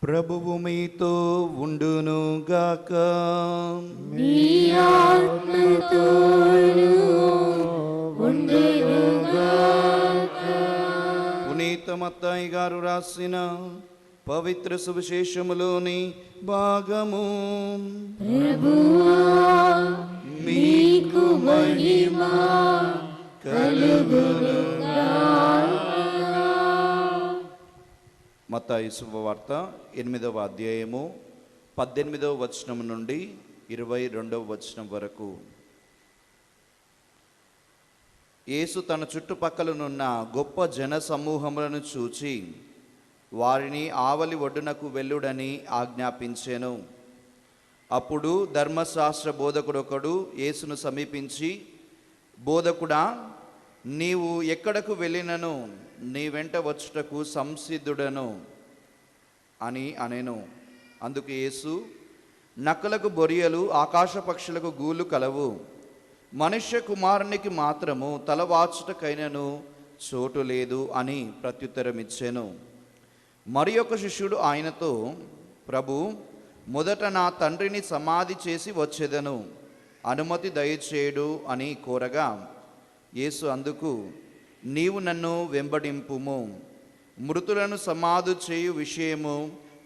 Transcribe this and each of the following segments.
ప్రభువు మీతో ఉండునుగాక. మీ ఆత్మతోను ఉండునుగాక. పునీత మత్తయి గారు రాసిన పవిత్ర సువిశేషములోని భాగము. ప్రభువా మీకు మహిమ కలుగునుగాక. మత్తయి శుభవార్త 8వ అధ్యాయము 18వ వచనం నుండి 22వ వచనం వరకు. యేసు తన చుట్టుపక్కలనున్న గొప్ప జన సమూహములను చూచి వారిని ఆవలి ఒడ్డునకు వెళ్ళుడని ఆజ్ఞాపించెను. అప్పుడు ధర్మశాస్త్ర బోధకుడొకడు యేసును సమీపించి, బోధకుడా, నీవు ఎక్కడకు వెళ్ళినను నీ వెంట వచ్చుటకు సంసిద్ధుడను అని అనెను. అందుకు యేసు, నక్కలకు బొరియలు, ఆకాశ పక్షులకు గూళ్ళు కలవు, మనుష్య కుమారునికి మాత్రము తలవాచుటకైనను చోటు లేదు అని ప్రత్యుత్తరమిచ్చెను. మరి ఒక శిష్యుడు ఆయనతో, ప్రభు, మొదట నా తండ్రిని సమాధి చేసి వచ్చేదను, అనుమతి దయచేయడు అని కోరగా, యేసు అందుకు, నీవు నన్ను వెంబడింపుము, మృతులను సమాధి చేయు విషయము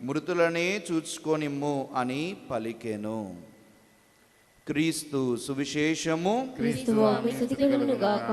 మృతులనే చూచుకొనిమ్ము అని పలికెను. క్రీస్తు సువిశేషము. క్రీస్తువా మీ స్తుతి కలుగునుగాక.